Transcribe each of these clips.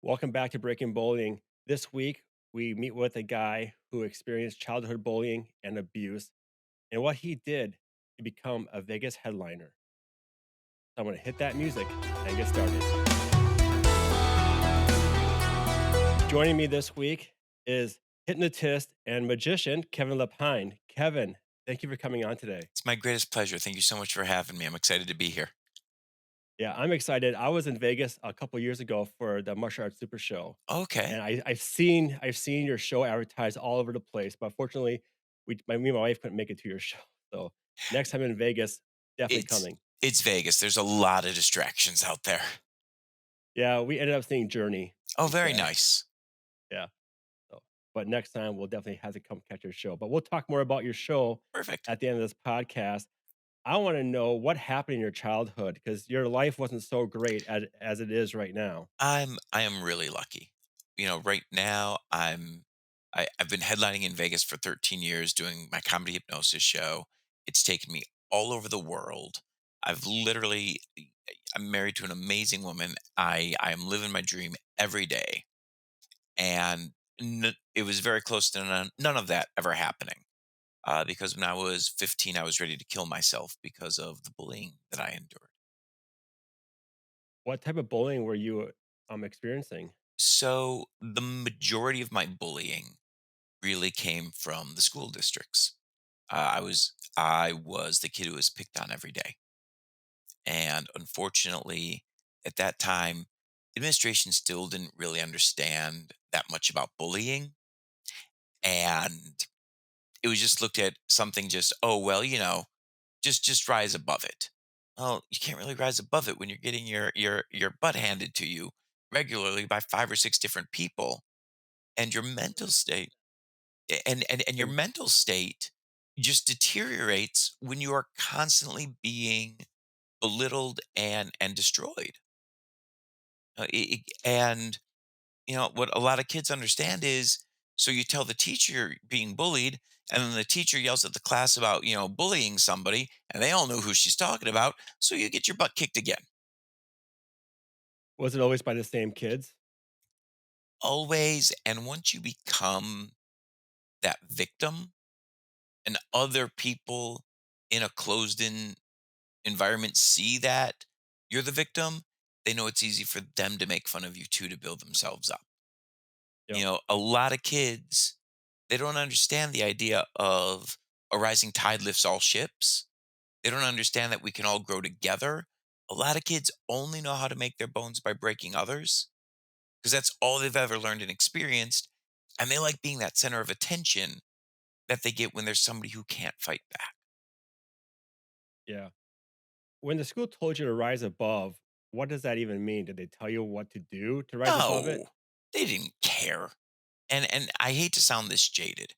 Welcome back to Breaking Bullying. This week, we meet with a guy who experienced childhood bullying and abuse and what he did to become a Vegas headliner. So I'm going to hit that music and get started. Joining me this week is hypnotist and magician Kevin Lepine. Kevin, thank you for coming on today. It's my greatest pleasure. Thank you so much for having me. I'm excited to be here. Yeah, I'm excited. I was in Vegas a couple years ago for the Martial Arts Super Show, Okay. and I've seen your show advertised all over the place. But fortunately, me and my wife couldn't make it to your show. So next time in Vegas, definitely It's coming. it's Vegas. There's a lot of distractions out there. Yeah, we ended up seeing Journey Oh, very instead. nice. Yeah. So, but next time we'll definitely have to come catch your show. But we'll talk more about your show Perfect. at the end of this podcast. I want to know what happened in your childhood because your life wasn't so great as it is right now. I am really lucky. Right now I've been headlining in Vegas for 13 years doing my comedy hypnosis show. It's taken me all over the world. I've literally I'm married to an amazing woman. I am living my dream every day. And it was very close to none of that ever happening. Because when I was 15, I was ready to kill myself because of the bullying that I endured. What type of bullying were you experiencing? So the majority of my bullying really came from the school districts. I was the kid who was picked on every day, and unfortunately, at that time, the administration still didn't really understand that much about bullying, and it was just looked at something just, oh well, just rise above it. Well, you can't really rise above it when you're getting your butt handed to you regularly by 5 or 6 different people, and your mental state and your And mental state just deteriorates when you are constantly being belittled and destroyed. And what a lot of kids understand is, so you tell the teacher you're being bullied, and then the teacher yells at the class about bullying somebody, and they all know who she's talking about, so you get your butt kicked again. was it always by the same kids? Always. And once you become that victim, and other people in a closed in environment see that you're the victim, they know it's easy for them to make fun of you too, to build themselves up. Yep. A lot of kids, they don't understand the idea of a rising tide lifts all ships. They don't understand that we can all grow together. A lot of kids only know how to make their bones by breaking others, because that's all they've ever learned and experienced. And they like being that center of attention that they get when there's somebody who can't fight back. Yeah. When the school told you to rise above, what does that even mean? Did they tell you what to do to rise above it? No, they didn't care. And I hate to sound this jaded,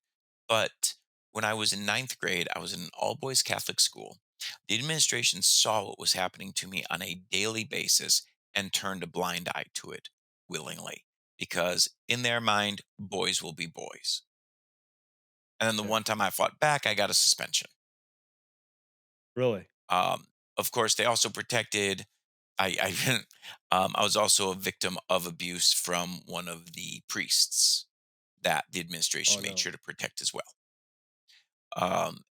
but when I was in ninth grade, I was in an all boys Catholic school. The administration saw what was happening to me on a daily basis and turned a blind eye to it willingly, because in their mind, boys will be boys. And then the Yeah. one time I fought back, I got a suspension. Really? Um, of course, they also protected. I I was also a victim of abuse from one of the priests that the Oh administration made no. sure to protect as well.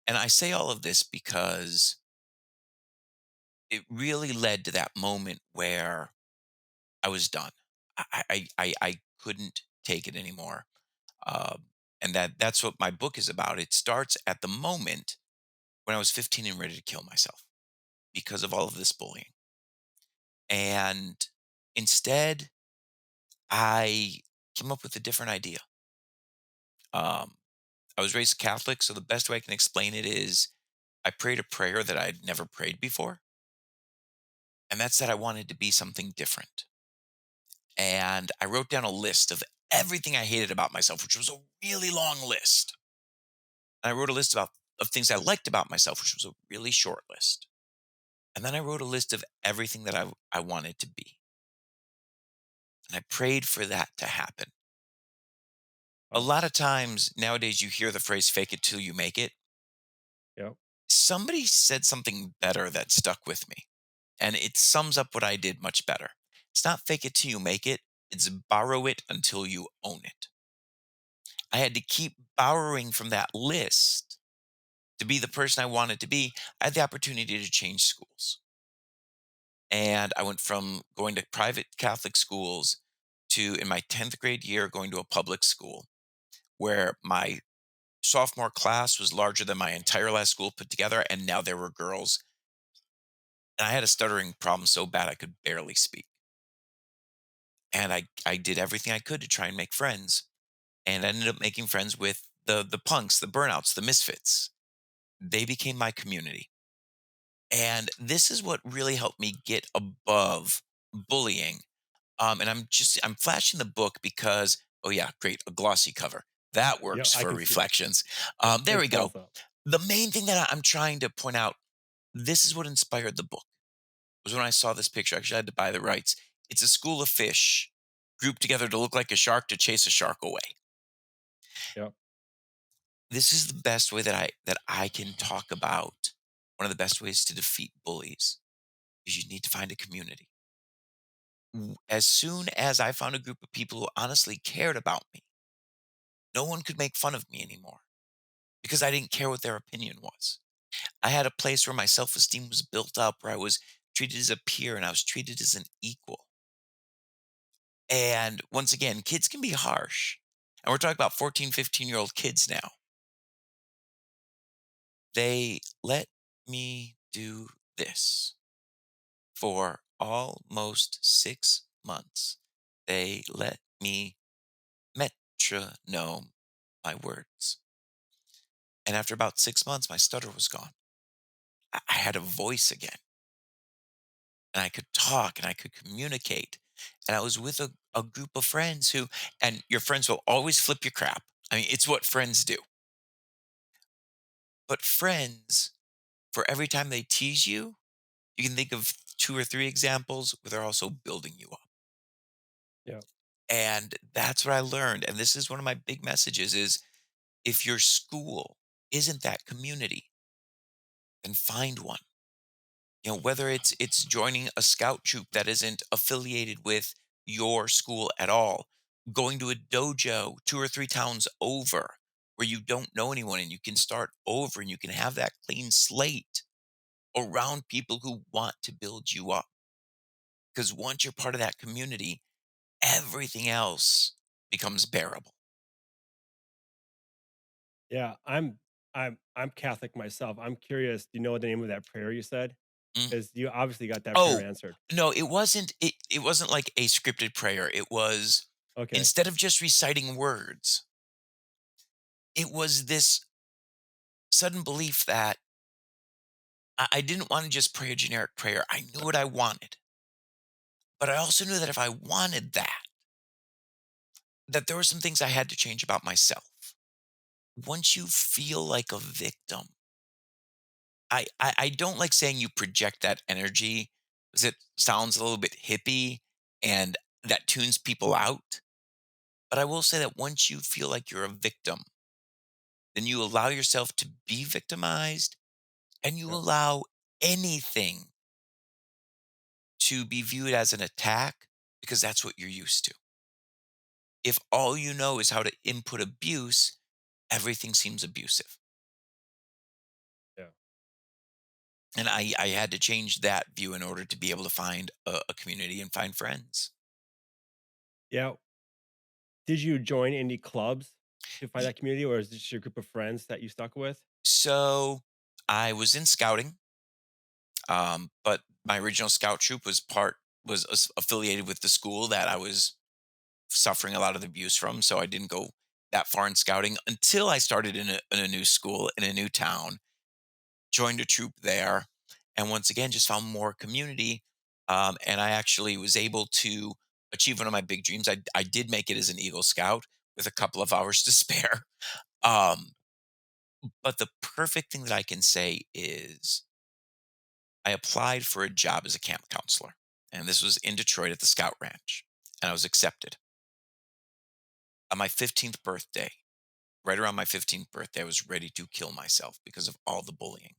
And I say all of this because it really led to that moment where I was done. I couldn't take it anymore. And that's what my book is about. It starts at the moment when I was 15 and ready to kill myself because of all of this bullying. And instead, I came up with a different idea. Um, I was raised Catholic, so the best way I can explain it is I prayed a prayer that I'd never prayed before, and that's that I wanted to be something different. And I wrote down a list of everything I hated about myself, which was a really long list. And I wrote a list of things I liked about myself, which was a really short list. And then I wrote a list of everything that I wanted to be. And I prayed for that to happen. A Oh, lot of times nowadays, you hear the phrase fake it till you make it. yeah. Somebody said something better that stuck with me, and it sums up what I did much better. It's not fake it till you make it. It's borrow it until you own it. I had to keep borrowing from that list to be the person I wanted to be. I had the opportunity to change schools. And I went from going to private Catholic schools to, in my 10th grade year, going to a public school where my sophomore class was larger than my entire last school put together. And now there were girls. And I had a stuttering problem so bad I could barely speak. And I did everything I could to try and make friends. And I ended up making friends with the punks, the burnouts, the misfits. They became my community. And this is what really helped me get above bullying. And I'm flashing the book because, oh yeah, great, a glossy cover. That Yeah, works I for can see reflections. There it we go. does up. The main thing that I'm trying to point out, this is what inspired the book, was when I saw this picture. Actually, I had to buy the rights. It's a school of fish grouped together to look like a shark to chase a shark away. Yeah. This is the best way that I can talk about one of the best ways to defeat bullies is you need to find a community. As soon as I found a group of people who honestly cared about me, no one could make fun of me anymore because I didn't care what their opinion was. I had a place where my self-esteem was built up, where I was treated as a peer and I was treated as an equal. And once again, kids can be harsh. And we're talking about 14, 15-year-old kids now. They let me do this for almost 6 months. They let me metronome my words. And after about 6 months, my stutter was gone. I had a voice again and I could talk and I could communicate. And I was with a group of friends who, and your friends will always flip your crap. I mean, it's what friends do. But friends, for every time they tease you, you can think of two or three examples where they're also building you up. Yeah. And that's what I learned. And this is one of my big messages is if your school isn't that community, then find one. Whether it's joining a scout troop that isn't affiliated with your school at all, going to a dojo 2 or 3 towns over where you don't know anyone and you can start over and you can have that clean slate around people who want to build you up. Because once you're part of that community, everything else becomes bearable. Yeah, I'm Catholic myself. I'm curious, do you know the name of that prayer you said? Mm. Because you obviously got that prayer Oh, answered. no, it wasn't like a scripted prayer. It was, Okay. instead of just reciting words, it was this sudden belief that I didn't want to just pray a generic prayer. I knew what I wanted, but I also knew that if I wanted that, that there were some things I had to change about myself. Once you feel like a victim, I don't like saying you project that energy because it sounds a little bit hippie and that tunes people out. But I will say that once you feel like you're a victim, then you allow yourself to be victimized and you Yep. allow anything to be viewed as an attack because that's what you're used to. If all you know is how to input abuse, everything seems abusive. Yeah. And I had to change that view in order to be able to find a community and find friends. Yeah. Did you join any clubs to find Ye- that community, or is this your group of friends that you stuck with? So I was in scouting, but my original scout troop affiliated with the school that I was suffering a lot of the abuse from. So I didn't go that far in scouting until I started in a new school in a new town, joined a troop there, and once again just found more community. And I actually was able to achieve one of my big dreams. I did make it as an Eagle Scout with a couple of hours to spare. Um, but the perfect thing that I can say is I applied for a job as a camp counselor, and this was in Detroit at the Scout Ranch, and I was accepted. On my 15th birthday, right around my 15th birthday, I was ready to kill myself because of all the bullying.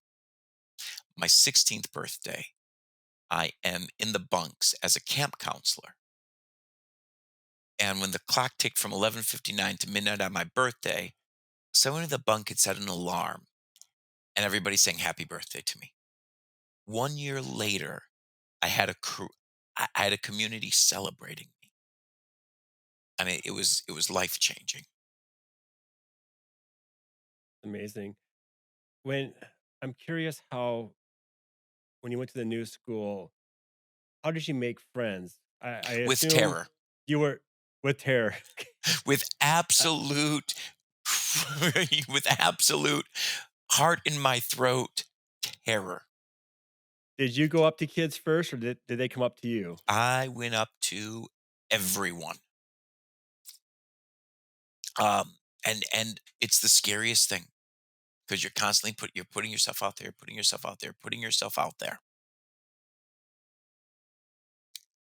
My 16th birthday, I am in the bunks as a camp counselor. And when the clock ticked from 11:59 to midnight on my birthday, someone in the bunk had set an alarm, and everybody sang happy birthday to me. 1 year later, I had a crew. I had a community celebrating me. I mean, it was life changing. Amazing. When I'm curious how when you went to the new school, how did you make friends? I With assume terror, you were with terror. with Uh, absolute, with absolute heart in my throat terror. did you go up to kids first, or did they come up to you? I went up to everyone. And it's the scariest thing because you're putting yourself out there, putting yourself out there, putting yourself out there.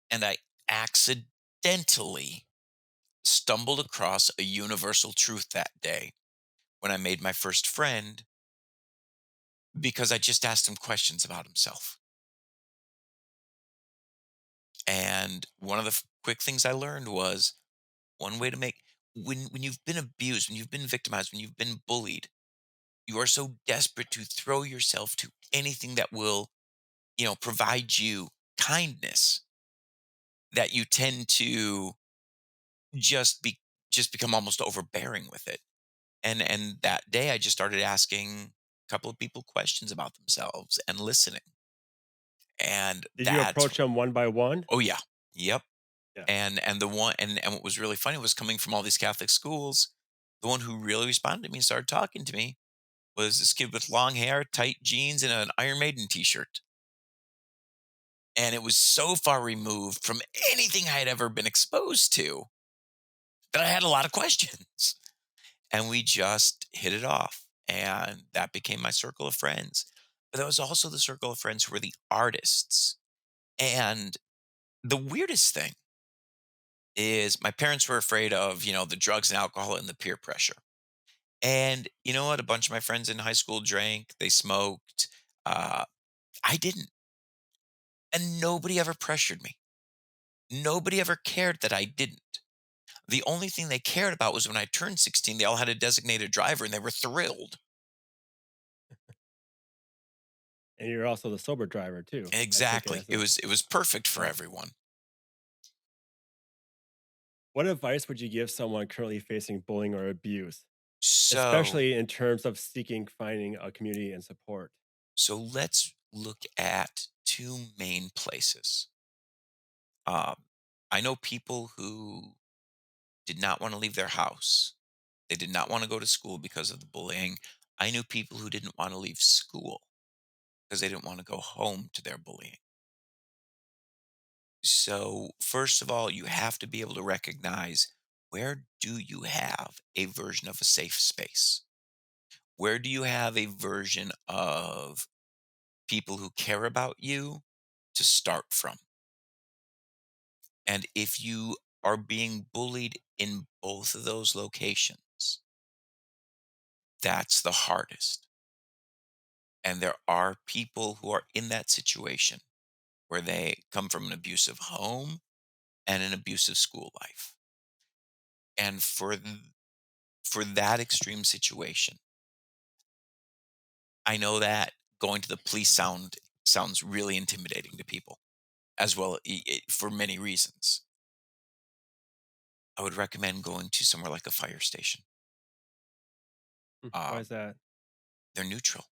And I accidentally stumbled across a universal truth that day when I made my first friend because I just asked him questions about himself. And one of the quick things I learned was one way to make when you've been abused, when you've been victimized, when you've been bullied, you are so desperate to throw yourself to anything that will, provide you kindness that you tend to just be just become almost overbearing with it. And that day I just started asking a couple of people questions about themselves and listening. And Did you that's approach them one by one? oh yeah. Yep. Yeah. And the one and what was really funny was coming from all these Catholic schools, the one who really responded to me and started talking to me was this kid with long hair, tight jeans, and an Iron Maiden t-shirt. And it was so far removed from anything I had ever been exposed to that I had a lot of questions. And we just hit it off. And that became my circle of friends. But that was also the circle of friends who were the artists. And the weirdest thing is my parents were afraid of, the drugs and alcohol and the peer pressure. And you know what? A bunch of my friends in high school drank, they smoked. Uh, I didn't. And nobody ever pressured me. Nobody ever cared that I didn't. The only thing they cared about was when I turned 16, they all had a designated driver and they were thrilled. And you're also the sober driver too. I take it Exactly. as It a was it was perfect for yeah. everyone. What advice would you give someone currently facing bullying or abuse, So especially in terms of finding a community and support? so let's look at two main places. Um, I know people who did not want to leave their house. They did not want to go to school because of the bullying. I knew people who didn't want to leave school because they didn't want to go home to their bullying. So, first of all, you have to be able to recognize where do you have a version of a safe space? Where do you have a version of people who care about you to start from? And if you are being bullied in both of those locations, that's the hardest. And there are people who are in that situation where they come from an abusive home and an abusive school life. And for that extreme situation, I know that going to the police sounds really intimidating to people as well for many reasons. I would recommend going to somewhere like a fire station. Why Um, is that? they're neutral.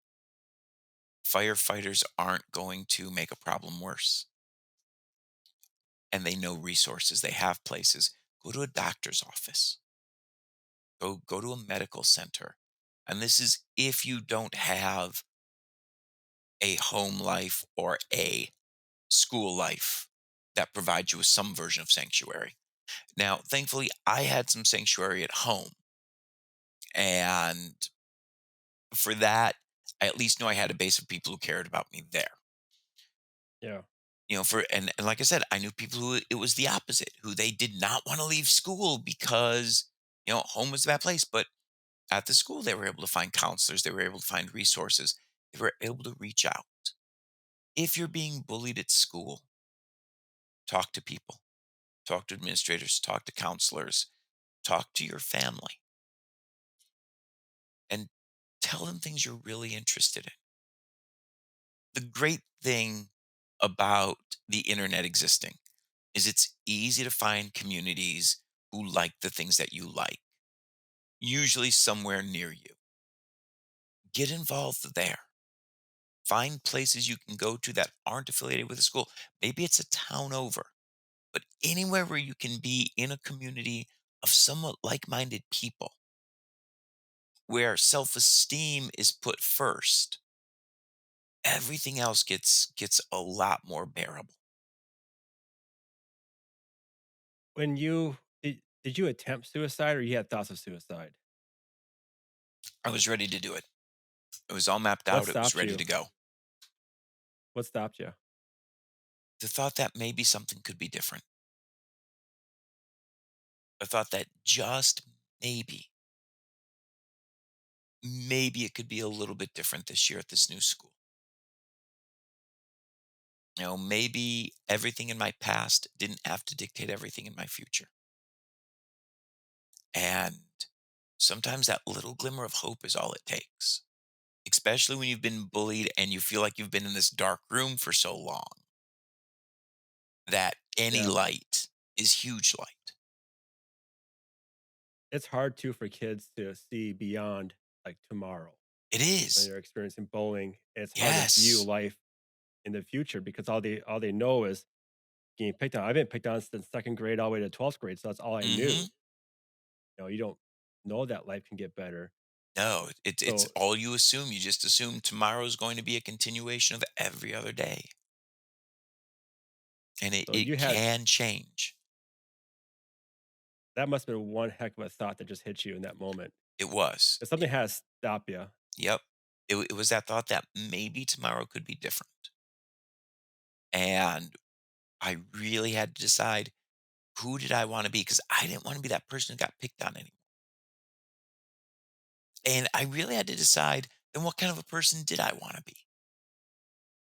Firefighters aren't going to make a problem worse, and they know resources. They have places. Go to a doctor's office. Go to a medical center. And this is if you don't have a home life or a school life that provides you with some version of sanctuary. Now, thankfully, I had some sanctuary at home. And for that, I at least knew I had a base of people who cared about me there. Yeah. And like I said, I knew people who it was the opposite, who they did not want to leave school because, home was a bad place. But at the school, they were able to find counselors, they were able to find resources, they were able to reach out. If you're being bullied at school, talk to people. talk to administrators, talk to counselors, talk to your family, and tell them things you're really interested in. The great thing about the internet existing is it's easy to find communities who like the things that you like, usually somewhere near you. Get involved there. Find places you can go to that aren't affiliated with a school. Maybe it's a town over, but anywhere where you can be in a community of somewhat like minded people where self esteem is put first, everything else gets a lot more bearable. When you did you attempt suicide or you had thoughts of suicide? I was ready to do it. It was all mapped What out. It was stopped ready you? to go. What stopped you? The thought that maybe something could be different. The thought that just maybe, maybe it could be a little bit different this year at this new school. Maybe everything in my past didn't have to dictate everything in my future. And sometimes that little glimmer of hope is all it takes, especially when you've been bullied and you feel like you've been in this dark room for so long that any Yeah. light is huge light. It's hard too for kids to see beyond like tomorrow It when is. they're experiencing bullying. It's hard to view Yes. life in the future because all they know is getting picked on. I've been picked on since second grade all the way to 12th grade, so that's all I Hmm. knew. You don't know that life can get better. No, it's So all you assume. You just assume tomorrow's going to be a continuation of every other day. And it, so it you had can change. that must have been one heck of a thought that just hit you in that moment. It was. If something has stopped you. Yep. It was that thought that maybe tomorrow could be different. And I really had to decide, who did I want to be? Because I didn't want to be that person who got picked on anymore. And I really had to decide, then what kind of a person did I want to be?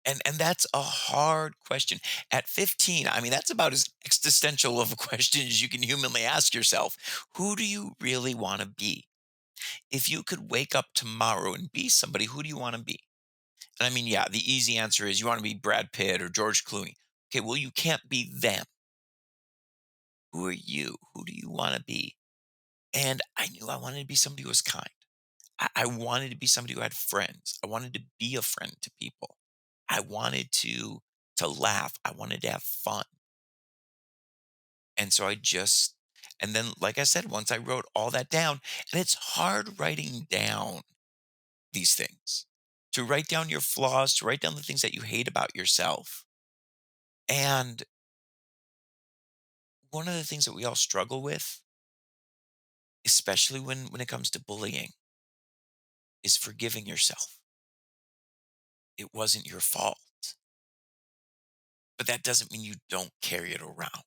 And that's a hard question. At 15, I mean, that's about as existential of a question as you can humanly ask yourself. Who do you really want to be? If you could wake up tomorrow and be somebody, who do you want to be? And I mean, yeah, the easy answer is you want to be Brad Pitt or George Clooney. Okay, well, you can't be them. Who are you? Who do you want to be? And I knew I wanted to be somebody who was kind. I wanted to be somebody who had friends. I wanted to be a friend to people. I wanted to laugh. I wanted to have fun. And so and then like I said, once I wrote all that down, and it's hard writing down these things. To write down your flaws, to write down the things that you hate about yourself. And one of the things that we all struggle with, especially when it comes to bullying, is forgiving yourself. It wasn't your fault, but that doesn't mean you don't carry it around.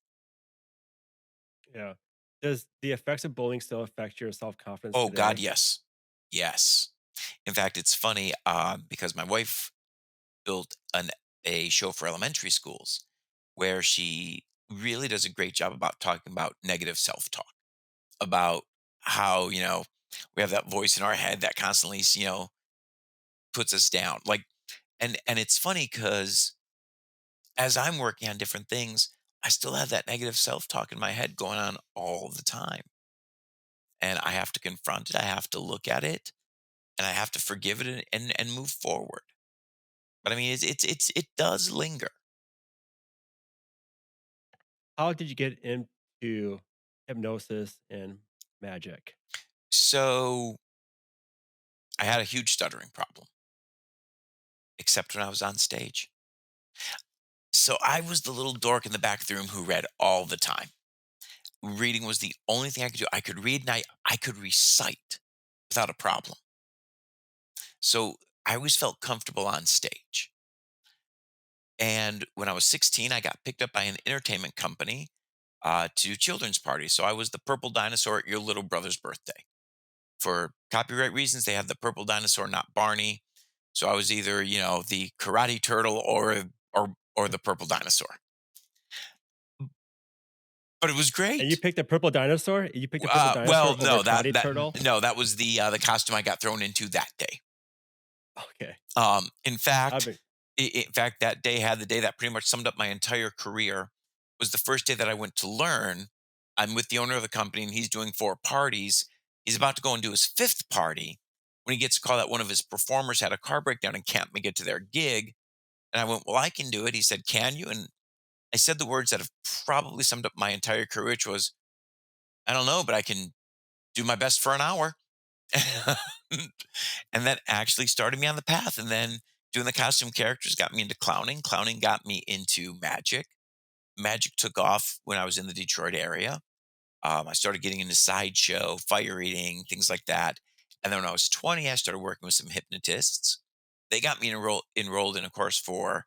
Yeah. Does the effects of bullying still affect your self-confidence Oh God, today? yes. Yes. In fact, it's funny because my wife built a show for elementary schools where she really does a great job about talking about negative self-talk, about how, we have that voice in our head that constantly, puts us down. Like, and it's funny because as I'm working on different things, I still have that negative self-talk in my head going on all the time. And I have to confront it. I have to look at it and I have to forgive it and move forward. But I mean, it does linger. How did you get into hypnosis and magic? So I had a huge stuttering problem, except when I was on stage. So I was the little dork in the back of the room who read all the time. Reading was the only thing I could do. I could read and I could recite without a problem. So I always felt comfortable on stage. And when I was 16, I got picked up by an entertainment company to do children's parties. So I was the purple dinosaur at your little brother's birthday. For copyright reasons, they had the purple dinosaur, not Barney. So I was either, the karate turtle or the purple dinosaur. but it was And you great. picked the purple dinosaur? You picked the purple Well, dinosaur over no, karate turtle? no, that was the costume I got thrown into that day. Okay. In I've fact, been in fact, that day had the day that pretty much summed up my entire career. Was the first day that I went to learn. I'm with the owner of the company, and he's doing 4 parties. He's about to go and do his fifth party when he gets a call that one of his performers had a car breakdown and can't make it to their gig. And I went, "Well, I can do it." He said, "Can you?" And I said the words that have probably summed up my entire career, which was, "I don't know, but I can do my best for an hour." And that actually started me on the path. And then doing the costume characters got me into clowning. Clowning got me into magic. Magic took off when I was in the Detroit area. I started getting into sideshow, fire eating, things like that. And then when I was 20, I started working with some hypnotists. They got me enrolled in a course for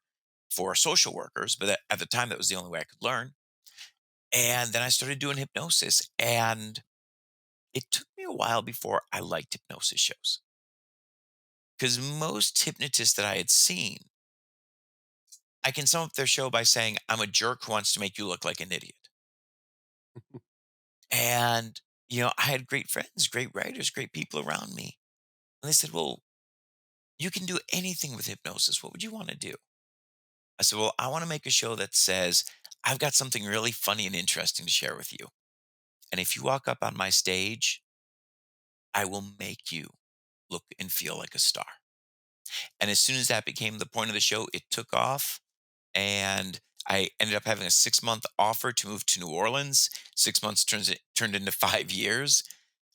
social workers, but at the time that was the only way I could learn. And then I started doing hypnosis, and it took me a while before I liked hypnosis shows because most hypnotists that I had seen, I can sum up their show by saying, "I'm a jerk who wants to make you look like an idiot." And, I had great friends, great writers, great people around me. And they said, "Well, you can do anything with hypnosis. What would you want to do?" I said, "Well, I want to make a show that says, I've got something really funny and interesting to share with you. And if you walk up on my stage, I will make you look and feel like a star." And as soon as that became the point of the show, it took off. And I ended up having a 6-month offer to move to New Orleans. 6 months turned into 5 years.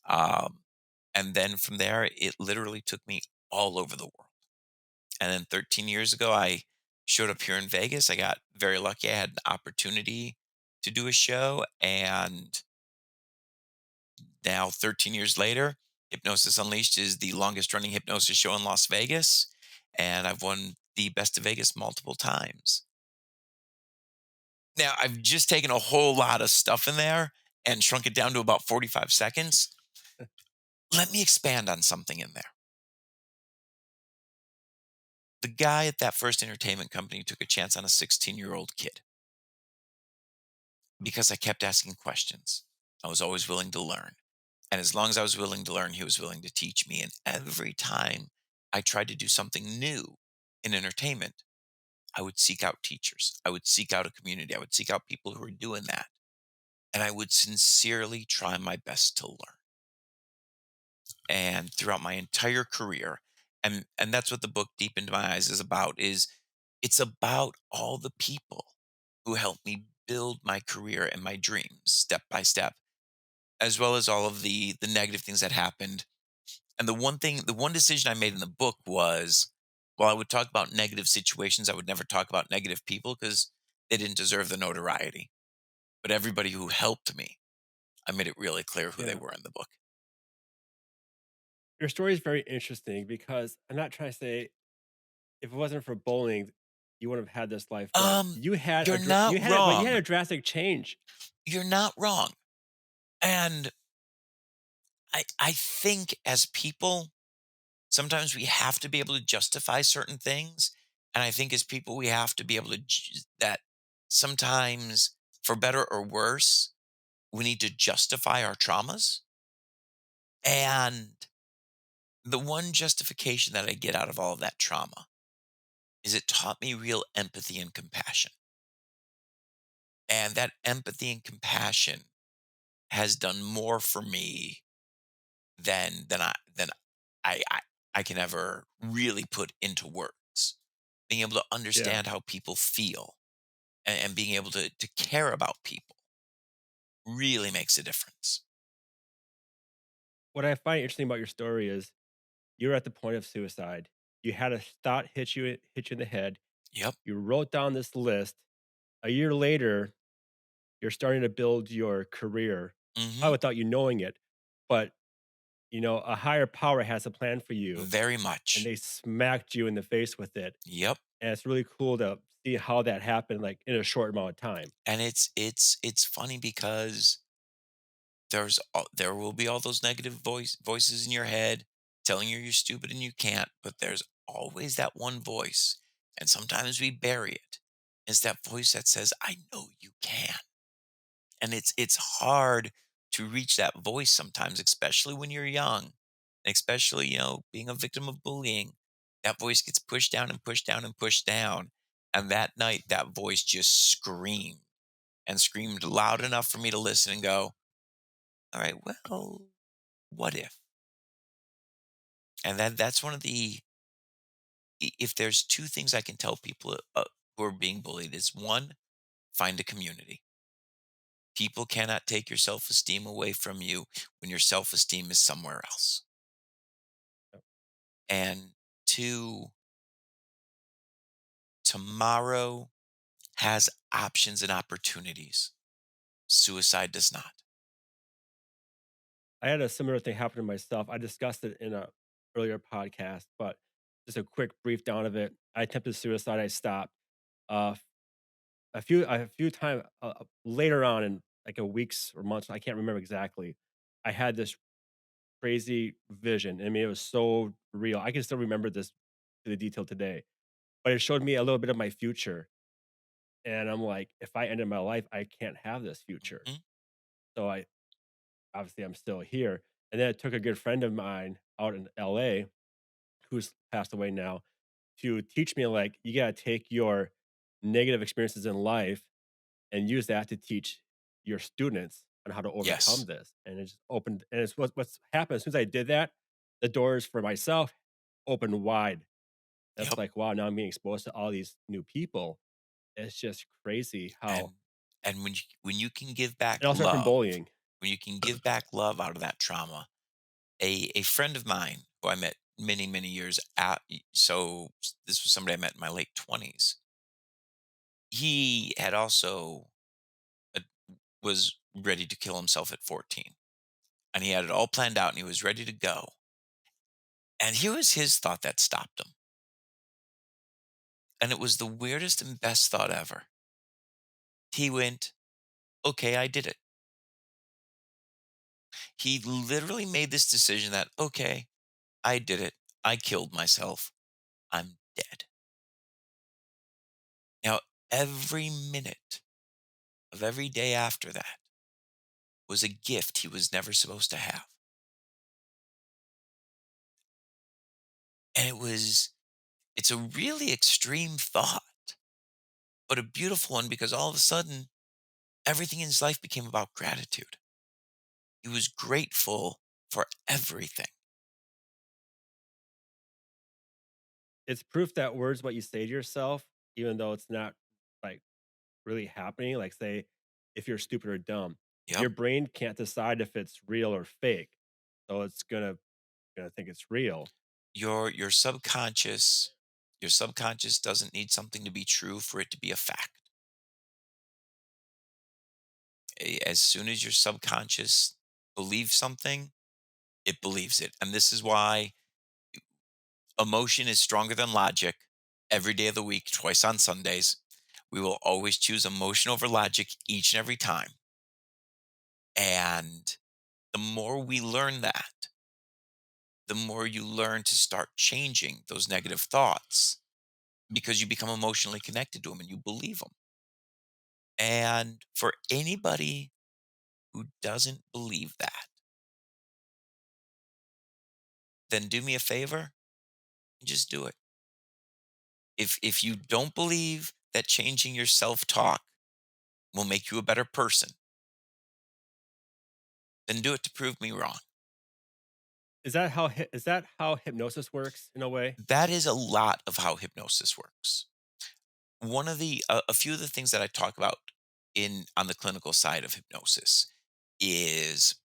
Um, and then from there, it literally took me all over the world. And then 13 years ago, I showed up here in Vegas. I got very lucky. I had an opportunity to do a show. And now, 13 years later, Hypnosis Unleashed is the longest running hypnosis show in Las Vegas. And I've won the Best of Vegas multiple times. Now, I've just taken a whole lot of stuff in there and shrunk it down to about 45 seconds. Let me expand on something in there. The guy at that first entertainment company took a chance on a 16-year-old kid because I kept asking questions. I was always willing to learn. And as long as I was willing to learn, he was willing to teach me. And every time I tried to do something new in entertainment, I would seek out teachers. I would seek out a community. I would seek out people who were doing that. And I would sincerely try my best to learn. And throughout my entire career, and that's what the book Deep Into My Eyes is about, is it's about all the people who helped me build my career and my dreams step by step, as well as all of the negative things that happened. And the one decision I made in the book was, while I would talk about negative situations, I would never talk about negative people because they didn't deserve the notoriety. But everybody who helped me, I made it really clear who they yeah. were in the book. Your story is very interesting because I'm not trying to say if it wasn't for bowling, you wouldn't have had this life, but Um, you had you're a not you wrong. had a drastic change. You're not wrong. And I think as people, sometimes we have to be able to justify certain things. And I think as people, we have to be able to, that sometimes, for better or worse, we need to justify our traumas. And the one justification that I get out of all of that trauma is it taught me real empathy and compassion. And that empathy and compassion has done more for me than I can ever really put into words. Being able to Yeah. understand how people feel, and being able to care about people really makes a difference. What I find interesting about your story is you're at the point of suicide. You had a thought hit you in the head. Yep. You wrote down this list. A year later, you're starting to build your career, Hmm. probably without you knowing it. But a higher power has a plan for you, Very and much. they smacked you in the face with it. Yep. And it's really cool to see how that happened, like in a short amount of time. And it's funny because there will be all those negative voices in your head telling you you're stupid and you can't, but there's always that one voice, and sometimes we bury it. It's that voice that says, "I know you can." And it's hard to reach that voice sometimes, especially when you're young, and especially, being a victim of bullying. That voice gets pushed down and pushed down and pushed down. And that night, that voice just screamed and screamed loud enough for me to listen and go, all right, well, what if? And that's one of if there's two things I can tell people who are being bullied is one, find a community. People cannot take your self esteem away from you when your self esteem is somewhere else. And two, tomorrow has options and opportunities. Suicide does not. I had a similar thing happen to myself. I discussed it in a earlier podcast, but just a quick brief down of it. I attempted suicide. I stopped. Uh, a few times later on in like a weeks or months, I can't remember exactly. I had this crazy vision. I mean, it was so real. I can still remember this to the detail today. But it showed me a little bit of my future, and I'm like, if I ended my life, I can't have this future. Mhm. So I obviously I'm still here. And then it took a good friend of mine out in LA who's passed away now to teach me like you gotta take your negative experiences in life and use that to teach your students on how to overcome Yes. this. And it just opened and it's what's happened as soon as I did that, the doors for myself opened wide. That's Yep. like, wow, now I'm being exposed to all these new people. It's just crazy how And when you can give back it all started from love, bullying. when you can give back love out of that trauma, a friend of mine who I met many, many years out, so this was somebody I met in my late 20s. He had also uh, was ready to kill himself at 14, and he had it all planned out and he was ready to go. And here was his thought that stopped him. And it was the weirdest and best thought ever. He went, okay, I did it. He literally made this decision that, okay, I did it. I killed myself. I'm dead. Now, every minute of every day after that was a gift he was never supposed to have. And it's a really extreme thought, but a beautiful one because all of a sudden, everything in his life became about gratitude. He was grateful for everything. It's proof that words what you say to yourself, even though it's not like really happening. Like say if you're stupid or dumb, Yep. your brain can't decide if it's real or fake. So it's gonna think it's real. Your subconscious doesn't need something to be true for it to be a fact. As soon as your subconscious believes something, it believes it. And this is why emotion is stronger than logic every day of the week, twice on Sundays. We will always choose emotion over logic each and every time. And the more we learn that, the more you learn to start changing those negative thoughts because you become emotionally connected to them and you believe them. And for anybody who doesn't believe that, then do me a favor and just do it. If you don't believe that changing your self-talk will make you a better person, then do it to prove me wrong. Is that how hypnosis works in a way? That is a lot of how hypnosis works. One of a few of the things that I talk about in on the clinical side of hypnosis is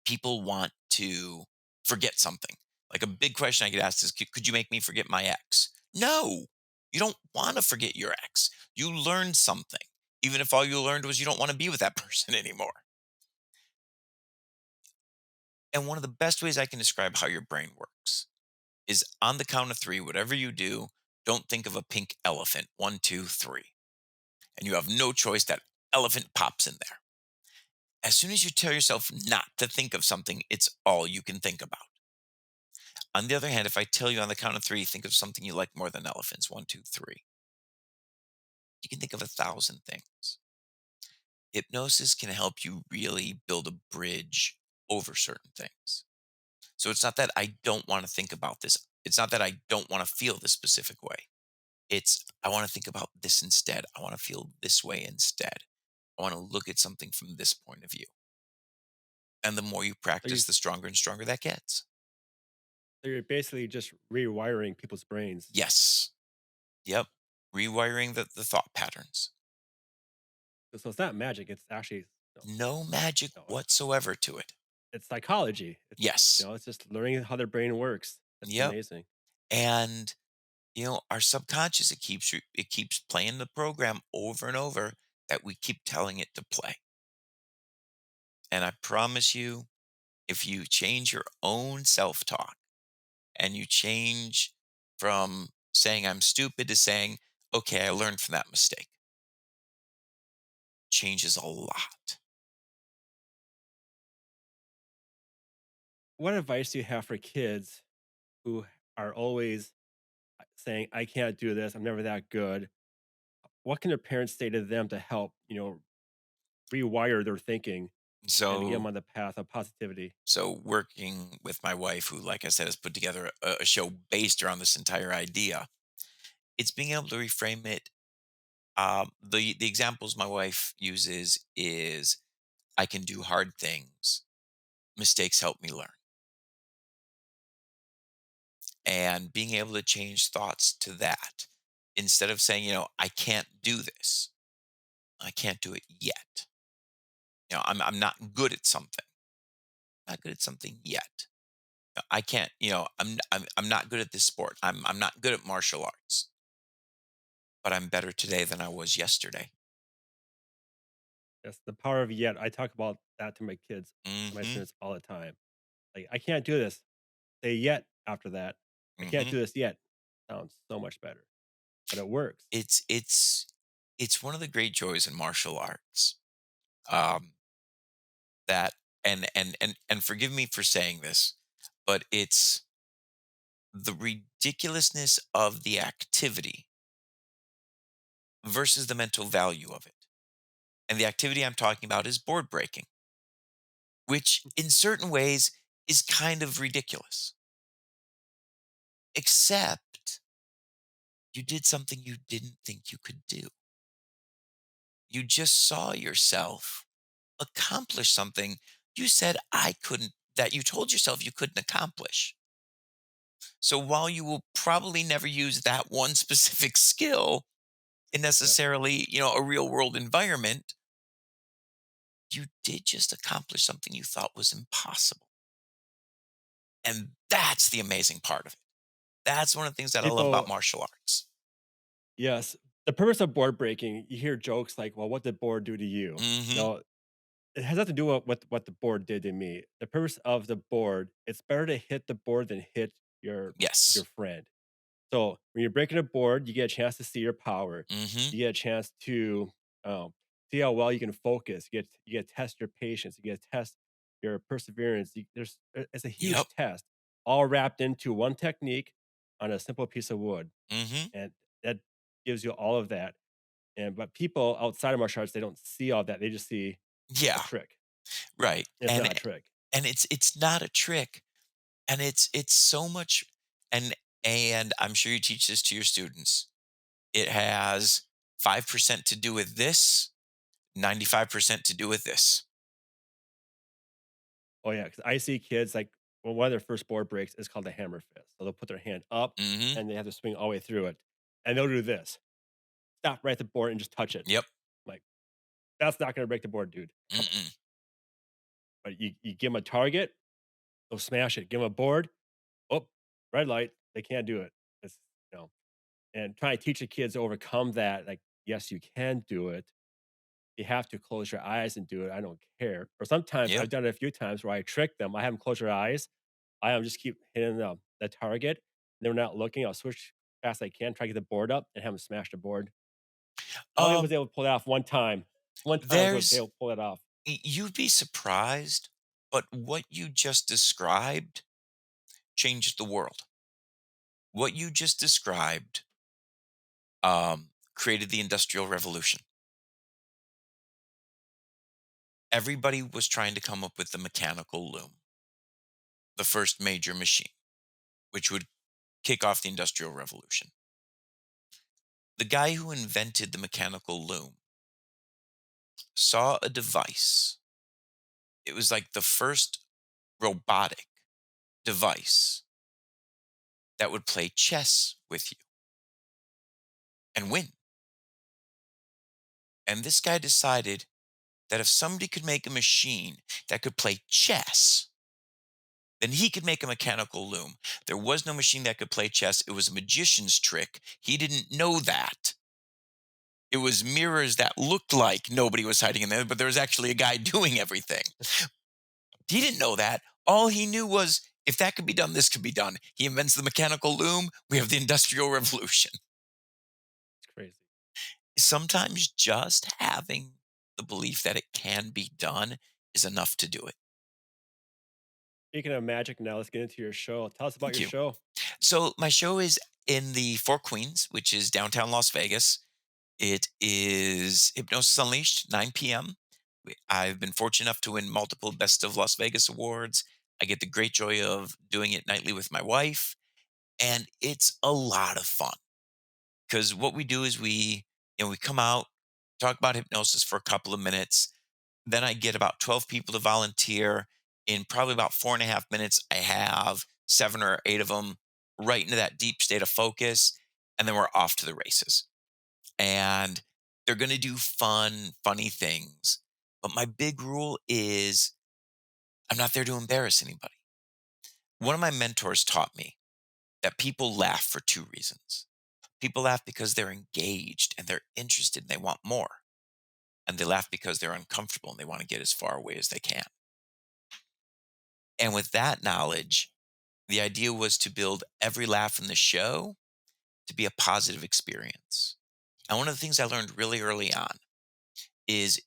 people want to forget something. Like a big question I get asked is, could you make me forget my ex? No, you don't want to forget your ex. You learned something, even if all you learned was you don't want to be with that person anymore. And one of the best ways I can describe how your brain works is on the count of three, whatever you do, don't think of a pink elephant. One, two, three. And you have no choice. That elephant pops in there. As soon as you tell yourself not to think of something, it's all you can think about. On the other hand, if I tell you on the count of three, think of something you like more than elephants. One, two, three. You can think of 1,000 things. Hypnosis can help you really build a bridge over certain things. So it's not that I don't want to think about this. It's not that I don't want to feel this specific way. It's I want to think about this instead. I want to feel this way instead. I want to look at something from this point of view. And the more you So you're practice, the stronger and stronger that gets. so you're basically just rewiring people's brains. Yes. Yep. Rewiring the thought patterns. So it's not magic, it's actually, No magic no, whatsoever to it. it's psychology. Yes. It's just learning how their brain works. That's Yep. amazing. And our subconscious, it keeps playing the program over and over that we keep telling it to play. And I promise you, if you change your own self-talk and you change from saying I'm stupid to saying, okay, I learned from that mistake, changes a lot. What advice do you have for kids who are always saying, "I can't do this. I'm never that good." What can their parents say to them to help, rewire their thinking and to get them So on the path of positivity? so working with my wife, who, like I said, has put together a show based around this entire idea, it's being able to reframe it. The examples my wife uses is I can do hard things. Mistakes help me learn. And being able to change thoughts to that instead of saying, I can't do this. I can't do it yet. I'm not good at something. Not good at something yet. I can't, I'm not good at this sport. I'm not good at martial arts, but I'm better today than I was yesterday. That's the power of yet. I talk about that to my kids, my Mhm. students all the time. Like, I can't do this. Say yet after that. I can't Mhm. do this yet. Sounds so much better, but it works. It's one of the great joys in martial arts. Um that and forgive me for saying this, but it's the ridiculousness of the activity versus the mental value of it. And the activity I'm talking about is board breaking, which in certain ways is kind of ridiculous. Except you did something you didn't think you could do. You just saw yourself accomplish something you said I couldn't, that you told yourself you couldn't accomplish. So while you will probably never use that one specific skill in Yeah. necessarily, a real world environment, you did just accomplish something you thought was impossible. And that's the amazing part of it. That's one of the things that I love about People, martial arts. yes. The purpose of board breaking, you hear jokes like, well, what did board do to you? Mhm. No, it has nothing to do with what the board did to me. The purpose of the board, it's better to hit the board than hit your Yes. friend. So when you're breaking a board, you get a chance to see your power. Mhm. You get a chance to um, see how well you can focus. You get to test your patience. You get to test your perseverance. It's a Yep. huge test, all wrapped into one technique on a simple piece of wood, Mhm. and that gives you all of that. And but people outside of martial arts, they don't see all that. They just see a Yeah. trick. Right. It's And not a trick. and it's not a trick, and it's so much, and I'm sure you teach this to your students. It has 5% to do with this, 95% to do with this. Oh yeah, because I see kids like one of their first board breaks is called a hammer fist. So they'll put their hand up Mhm. and they have to swing all the way through it, and they'll do this. Stop right at the board and just touch it. Yep. Like, that's not gonna break the board, dude. Come on. Mm-mm. But you give them a target, they'll smash it. Give them a board, oh, red light, they can't do it. It's you know, and trying to teach the kids to overcome that, like, yes, you can do it. You have to close your eyes and do it. I don't care. Or sometimes Yep. I've done it a few times where I trick them. I have them close their eyes. I have 'em just keep hitting the target. They're not looking. I'll switch fast as I can, try to get the board up and have them smash the board. I only was Um, able to pull it off one time. One time I was there's able to pull it off. you'd be surprised, but what you just described changed the world. What you just described created the Industrial Revolution. Everybody was trying to come up with the mechanical loom, the first major machine, which would kick off the Industrial Revolution. The guy who invented the mechanical loom saw a device. It was like the first robotic device that would play chess with you and win. And this guy decided that if somebody could make a machine that could play chess, then he could make a mechanical loom. There was no machine that could play chess. It was a magician's trick. He didn't know that. It was mirrors that looked like nobody was hiding in there, but there was actually a guy doing everything. He didn't know that. All he knew was if that could be done, this could be done. He invents the mechanical loom. We have the Industrial Revolution. It's crazy. Sometimes just having the belief that it can be done is enough to do it. Speaking of magic, now let's get into your show. Tell us about Thank your you. show. So my show is in the Four Queens, which is downtown Las Vegas. It is Hypnosis Unleashed, 9 p.m. I've been fortunate enough to win multiple Best of Las Vegas awards. I get the great joy of doing it nightly with my wife, and it's a lot of fun because what we do is we come out, talk about hypnosis for a couple of minutes. Then I get about 12 people to volunteer. In probably about 4.5 minutes, I have 7 or 8 of them right into that deep state of focus. And then we're off to the races. And they're going to do fun, funny things. But my big rule is I'm not there to embarrass anybody. One of my mentors taught me that people laugh for two reasons. People laugh because they're engaged and they're interested and they want more. And they laugh because they're uncomfortable and they want to get as far away as they can. And with that knowledge, the idea was to build every laugh in the show to be a positive experience. And one of the things I learned really early on is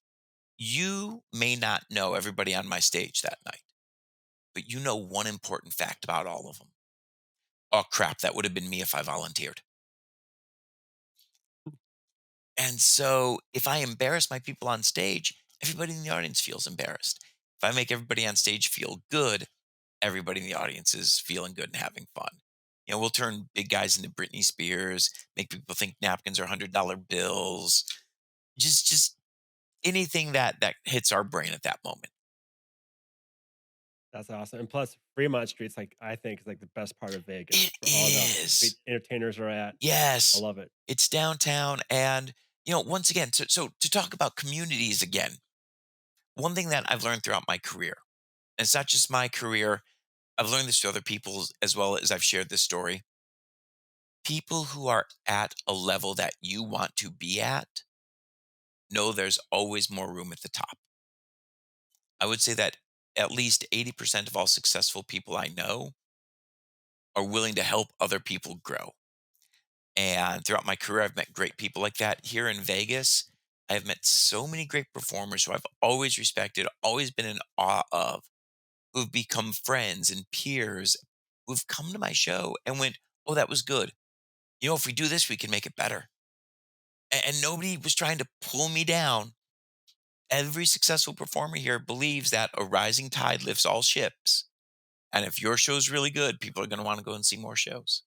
you may not know everybody on my stage that night, but you know one important fact about all of them. Oh, crap, that would have been me if I volunteered. And so if I embarrass my people on stage, everybody in the audience feels embarrassed. If I make everybody on stage feel good, everybody in the audience is feeling good and having fun. We'll turn big guys into Britney Spears, make people think napkins are $100 bills, just anything that hits our brain at that moment. That's awesome. And plus, Fremont Street's like I think is like the best part of Vegas. It It's where all the great is. entertainers are at. I Yes. love it. It's downtown and once again, so to talk about communities again, one thing that I've learned throughout my career, and it's not just my career, I've learned this to other people as well as I've shared this story. People who are at a level that you want to be at know there's always more room at the top. I would say that at least 80% of all successful people I know are willing to help other people grow. And throughout my career, I've met great people like that. Here in Vegas, I've met so many great performers who I've always respected, always been in awe of, who've become friends and peers, who've come to my show and went, "Oh, that was good. If we do this, we can make it better." And nobody was trying to pull me down. Every successful performer here believes that a rising tide lifts all ships. And if your show's really good, people are going to want to go and see more shows.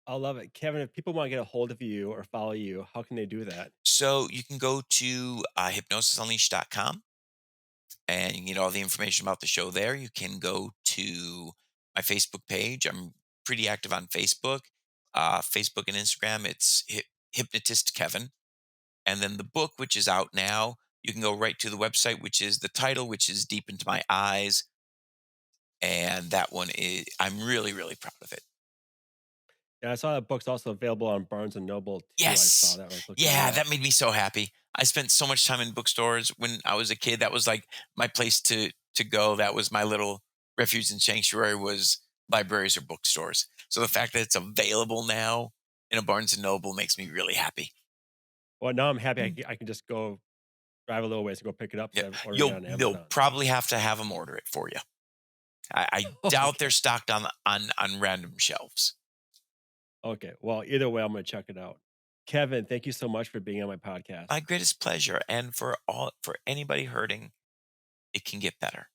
I love it. Kevin, if people want to get a hold of you or follow you, how can they do that? So you can go to hypnosisunleashed.com and you can get all the information about the show there. You can go to my Facebook page. I'm pretty active on Facebook, Facebook and Instagram. It's Hypnotist Kevin. And then the book, which is out now, you can go right to the website, which is the title, which is Deep Into My Eyes. And that one is, I'm really, really proud of it. Yeah, I saw that book's also available on Barnes and Noble too. I saw Yes. that when I was looking you Yeah, up. that made me so happy. I spent so much time in bookstores when I was a kid. That was like my place to go. That was my little refuge and sanctuary was libraries or bookstores. So the fact that it's available now in a Barnes and Noble makes me really happy. Well, now I'm happy Mm. I can just go drive a little ways and go pick it up Yeah. instead of ordering it You'll on they'll Amazon. probably have to have them order it for you. I doubt they're Okay. stocked on random shelves. Okay. Well, either way, I'm gonna check it out. Kevin, thank you so much for being on my My podcast. greatest pleasure. And for anybody hurting, it can get better.